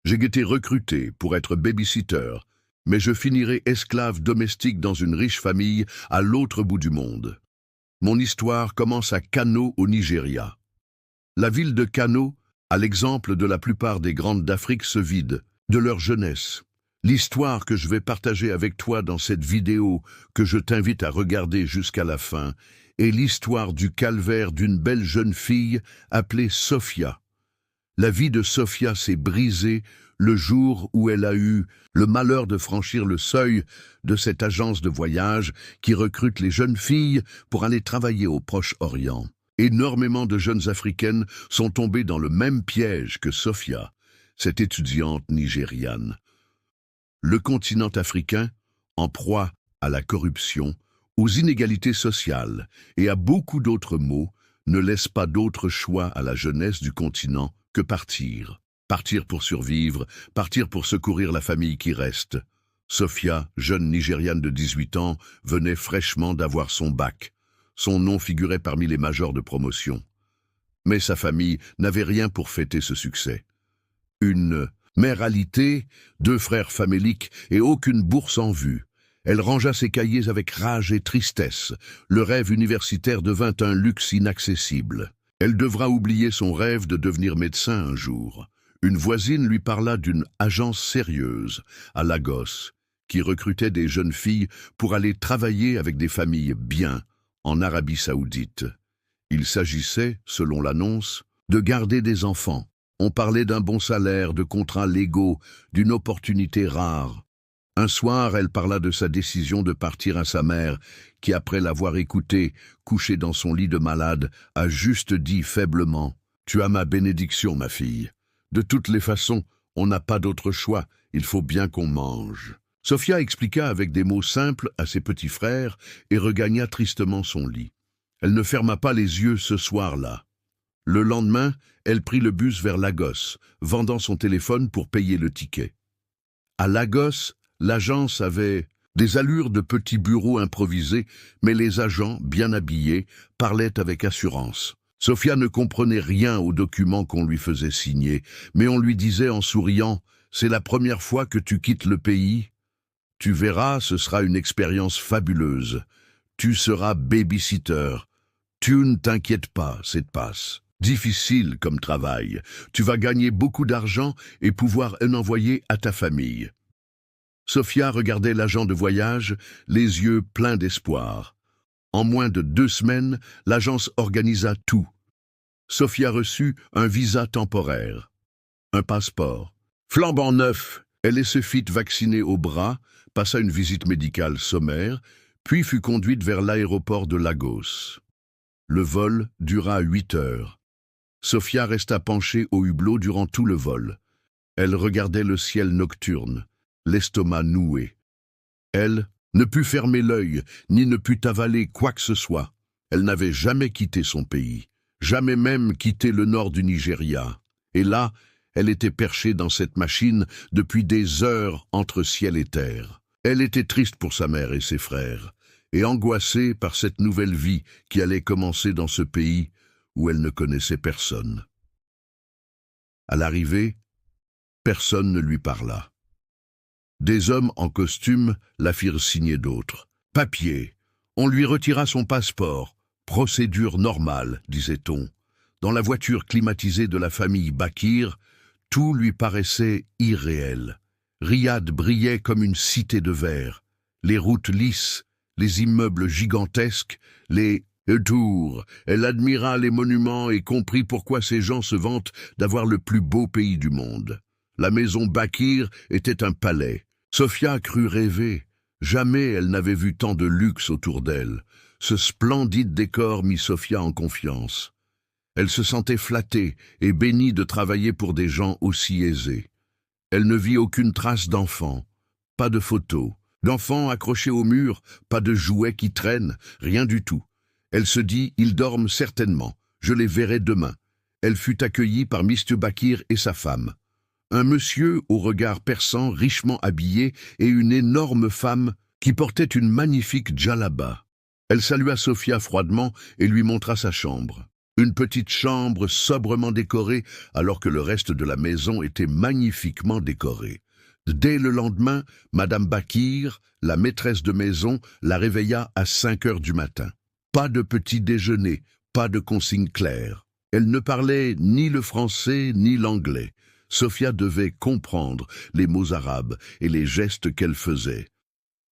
J'ai été recruté pour être babysitter, mais je finirai esclave domestique dans une riche famille à l'autre bout du monde. Mon histoire commence à Kano au Nigeria. La ville de Kano, à l'exemple de la plupart des grandes d'Afrique, se vide de leur jeunesse. L'histoire que je vais partager avec toi dans cette vidéo, que je t'invite à regarder jusqu'à la fin, est l'histoire du calvaire d'une belle jeune fille appelée Sophia. La vie de Sophia s'est brisée le jour où elle a eu le malheur de franchir le seuil de cette agence de voyage qui recrute les jeunes filles pour aller travailler au Proche-Orient. Énormément de jeunes africaines sont tombées dans le même piège que Sophia, cette étudiante nigériane. Le continent africain, en proie à la corruption, aux inégalités sociales et à beaucoup d'autres maux, ne laisse pas d'autre choix à la jeunesse du continent que partir. Partir pour survivre, partir pour secourir la famille qui reste. Sophia, jeune Nigériane de 18 ans, venait fraîchement d'avoir son bac. Son nom figurait parmi les majors de promotion. Mais sa famille n'avait rien pour fêter ce succès. Une mère alitée, 2 frères faméliques et aucune bourse en vue. Elle rangea ses cahiers avec rage et tristesse. Le rêve universitaire devint un luxe inaccessible. Elle devra oublier son rêve de devenir médecin un jour. Une voisine lui parla d'une agence sérieuse, à Lagos, qui recrutait des jeunes filles pour aller travailler avec des familles bien en Arabie Saoudite. Il s'agissait, selon l'annonce, de garder des enfants. On parlait d'un bon salaire, de contrats légaux, d'une opportunité rare. Un soir, elle parla de sa décision de partir à sa mère, qui, après l'avoir écoutée, couchée dans son lit de malade, a juste dit faiblement « Tu as ma bénédiction, ma fille. De toutes les façons, on n'a pas d'autre choix, il faut bien qu'on mange. » Sophia expliqua avec des mots simples à ses petits frères et regagna tristement son lit. Elle ne ferma pas les yeux ce soir-là. Le lendemain, elle prit le bus vers Lagos, vendant son téléphone pour payer le ticket. À Lagos, l'agence avait des allures de petits bureaux improvisés, mais les agents, bien habillés, parlaient avec assurance. Sophia ne comprenait rien aux documents qu'on lui faisait signer, mais on lui disait en souriant « C'est la première fois que tu quittes le pays. Tu verras, ce sera une expérience fabuleuse. Tu seras babysitter. Tu ne t'inquiètes pas, c'est passe. Difficile comme travail. Tu vas gagner beaucoup d'argent et pouvoir en envoyer à ta famille. » Sophia regardait l'agent de voyage, les yeux pleins d'espoir. En moins de 2 semaines, l'agence organisa tout. Sophia reçut un visa temporaire, un passeport. Flambant neuf, elle se fit vacciner au bras, passa une visite médicale sommaire, puis fut conduite vers l'aéroport de Lagos. Le vol dura 8 heures. Sophia resta penchée au hublot durant tout le vol. Elle regardait le ciel nocturne, l'estomac noué. Elle ne put fermer l'œil, ni ne put avaler quoi que ce soit. Elle n'avait jamais quitté son pays, jamais même quitté le nord du Nigeria. Et là, elle était perchée dans cette machine depuis des heures entre ciel et terre. Elle était triste pour sa mère et ses frères, et angoissée par cette nouvelle vie qui allait commencer dans ce pays où elle ne connaissait personne. À l'arrivée, personne ne lui parla. Des hommes en costume la firent signer d'autres. Papier. On lui retira son passeport. Procédure normale, disait-on. Dans la voiture climatisée de la famille Bakir, tout lui paraissait irréel. Riyad brillait comme une cité de verre. Les routes lisses, les immeubles gigantesques, les tours. Elle admira les monuments et comprit pourquoi ces gens se vantent d'avoir le plus beau pays du monde. La maison Bakir était un palais. Sophia crut rêver. Jamais elle n'avait vu tant de luxe autour d'elle. Ce splendide décor mit Sophia en confiance. Elle se sentait flattée et bénie de travailler pour des gens aussi aisés. Elle ne vit aucune trace d'enfant, pas de photos, d'enfants accrochés au mur, pas de jouets qui traînent, rien du tout. Elle se dit, ils dorment certainement, je les verrai demain. Elle fut accueillie par Mr. Bakir et sa femme. Un monsieur au regard perçant, richement habillé, et une énorme femme qui portait une magnifique djellaba. Elle salua Sophia froidement et lui montra sa chambre. Une petite chambre sobrement décorée alors que le reste de la maison était magnifiquement décoré. Dès le lendemain, Madame Bakir, la maîtresse de maison, la réveilla à 5 heures du matin. Pas de petit déjeuner, pas de consignes claires. Elle ne parlait ni le français ni l'anglais. Sophia devait comprendre les mots arabes et les gestes qu'elle faisait.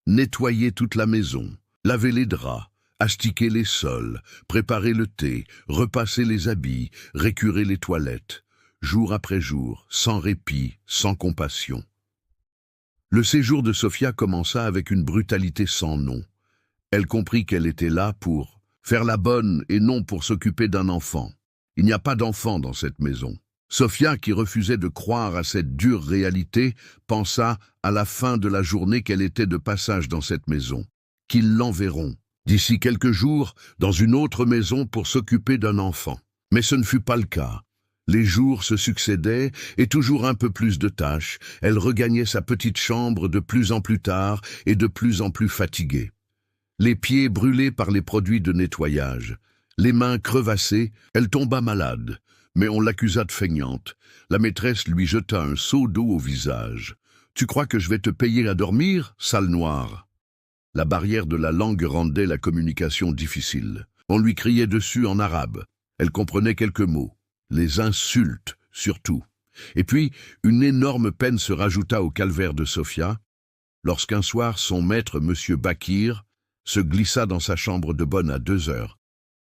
Nettoyer toute la maison, laver les draps, astiquer les sols, préparer le thé, repasser les habits, récurer les toilettes, jour après jour, sans répit, sans compassion. Le séjour de Sophia commença avec une brutalité sans nom. Elle comprit qu'elle était là pour faire la bonne et non pour s'occuper d'un enfant. Il n'y a pas d'enfant dans cette maison. Sophia, qui refusait de croire à cette dure réalité, pensa à la fin de la journée qu'elle était de passage dans cette maison, qu'ils l'enverront d'ici quelques jours dans une autre maison pour s'occuper d'un enfant. Mais ce ne fut pas le cas. Les jours se succédaient et toujours un peu plus de tâches. Elle regagnait sa petite chambre de plus en plus tard et de plus en plus fatiguée. Les pieds brûlés par les produits de nettoyage, les mains crevassées, elle tomba malade. Mais on l'accusa de feignante. La maîtresse lui jeta un seau d'eau au visage. « Tu crois que je vais te payer à dormir, sale noire ?» La barrière de la langue rendait la communication difficile. On lui criait dessus en arabe. Elle comprenait quelques mots. Les insultes, surtout. Et puis, une énorme peine se rajouta au calvaire de Sophia, lorsqu'un soir, son maître, M. Bakir, se glissa dans sa chambre de bonne à 2 heures.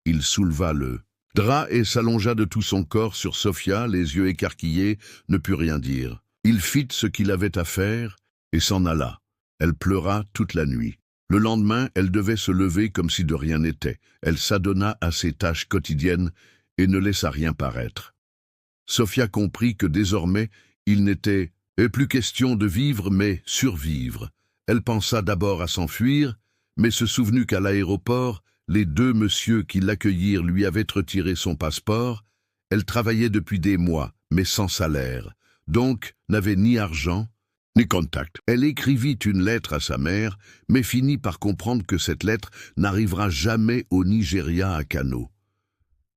Il souleva le drap et s'allongea de tout son corps sur Sophia, les yeux écarquillés, ne put rien dire. Il fit ce qu'il avait à faire et s'en alla. Elle pleura toute la nuit. Le lendemain, elle devait se lever comme si de rien n'était. Elle s'adonna à ses tâches quotidiennes et ne laissa rien paraître. Sophia comprit que désormais, il n'était plus question de vivre mais survivre. Elle pensa d'abord à s'enfuir, mais se souvenu qu'à l'aéroport, les 2 messieurs qui l'accueillirent lui avaient retiré son passeport. Elle travaillait depuis des mois, mais sans salaire, donc n'avait ni argent, ni contact. Elle écrivit une lettre à sa mère, mais finit par comprendre que cette lettre n'arrivera jamais au Nigeria à Kano.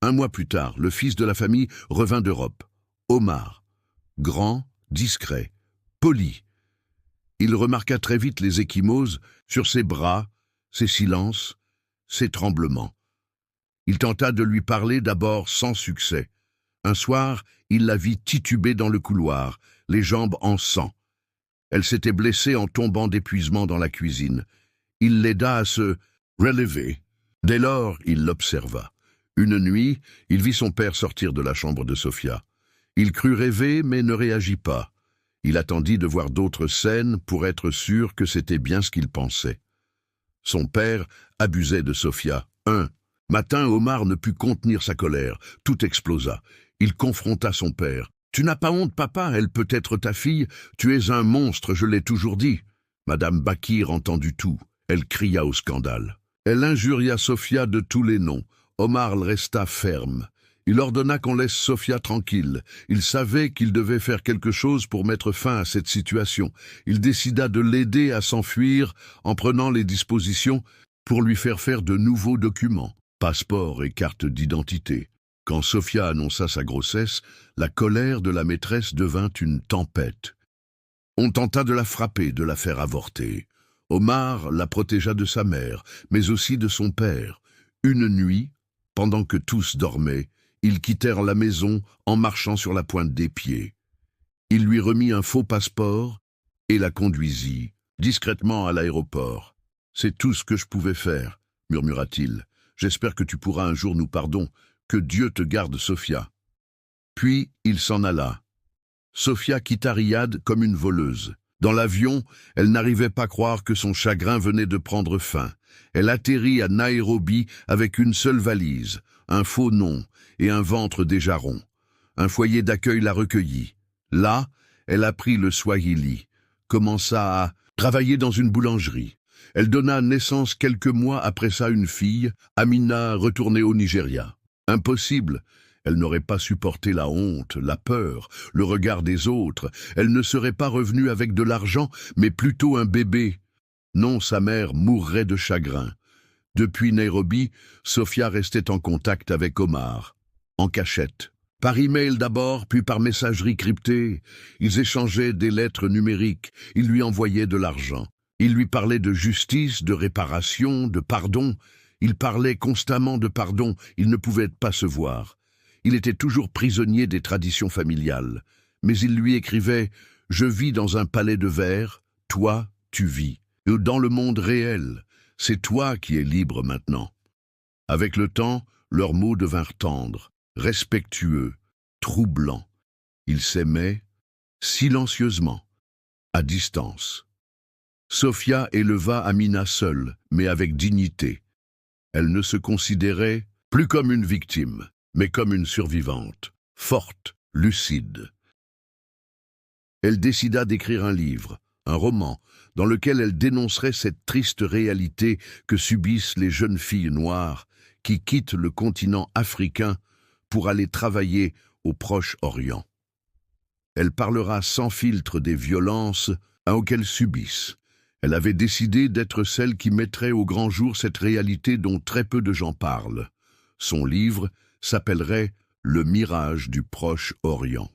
1 mois plus tard, le fils de la famille revint d'Europe. Omar, grand, discret, poli. Il remarqua très vite les ecchymoses sur ses bras, ses silences, ses tremblements. Il tenta de lui parler d'abord sans succès. Un soir, il la vit tituber dans le couloir, les jambes en sang. Elle s'était blessée en tombant d'épuisement dans la cuisine. Il l'aida à se relever. Dès lors, il l'observa. Une nuit, il vit son père sortir de la chambre de Sophia. Il crut rêver, mais ne réagit pas. Il attendit de voir d'autres scènes pour être sûr que c'était bien ce qu'il pensait. Son père abusait de Sophia. Un matin, Omar ne put contenir sa colère. Tout explosa. Il confronta son père. « Tu n'as pas honte, papa, elle peut être ta fille. Tu es un monstre, je l'ai toujours dit. » Madame Bakir entendit tout. Elle cria au scandale. Elle injuria Sophia de tous les noms. Omar resta ferme. Il ordonna qu'on laisse Sophia tranquille. Il savait qu'il devait faire quelque chose pour mettre fin à cette situation. Il décida de l'aider à s'enfuir en prenant les dispositions pour lui faire de nouveaux documents, passeport et carte d'identité. Quand Sophia annonça sa grossesse, la colère de la maîtresse devint une tempête. On tenta de la frapper, de la faire avorter. Omar la protégea de sa mère, mais aussi de son père. Une nuit, pendant que tous dormaient, ils quittèrent la maison en marchant sur la pointe des pieds. Il lui remit un faux passeport et la conduisit discrètement à l'aéroport. « C'est tout ce que je pouvais faire, » murmura-t-il. « J'espère que tu pourras un jour nous pardonner. Que Dieu te garde, Sophia. » Puis il s'en alla. Sophia quitta Riyad comme une voleuse. Dans l'avion, elle n'arrivait pas à croire que son chagrin venait de prendre fin. Elle atterrit à Nairobi avec une seule valise, un faux nom et un ventre déjà rond. Un foyer d'accueil la recueillit. Là, elle apprit le swahili, commença à travailler dans une boulangerie. Elle donna naissance quelques mois après ça à une fille, Amina, retournée au Nigeria. Impossible. Elle n'aurait pas supporté la honte, la peur, le regard des autres. Elle ne serait pas revenue avec de l'argent, mais plutôt un bébé. Non, sa mère mourrait de chagrin. Depuis Nairobi, Sophia restait en contact avec Omar. en cachette. Par email d'abord, puis par messagerie cryptée. Ils échangeaient des lettres numériques, ils lui envoyaient de l'argent. Il lui parlait de justice, de réparation, de pardon. Il parlait constamment de pardon, ils ne pouvaient pas se voir. Il était toujours prisonnier des traditions familiales. Mais il lui écrivait « Je vis dans un palais de verre, toi, tu vis. Et dans le monde réel, c'est toi qui es libre maintenant. » Avec le temps, leurs mots devinrent tendres, respectueux, troublants. Ils s'aimaient silencieusement, à distance. Sophia éleva Amina seule, mais avec dignité. Elle ne se considérait plus comme une victime, mais comme une survivante, forte, lucide. Elle décida d'écrire un livre, un roman, dans lequel elle dénoncerait cette triste réalité que subissent les jeunes filles noires qui quittent le continent africain pour aller travailler au Proche-Orient. Elle parlera sans filtre des violences auxquelles subissent. Elle avait décidé d'être celle qui mettrait au grand jour cette réalité dont très peu de gens parlent. Son livre s'appellerait « Le mirage du Proche-Orient ».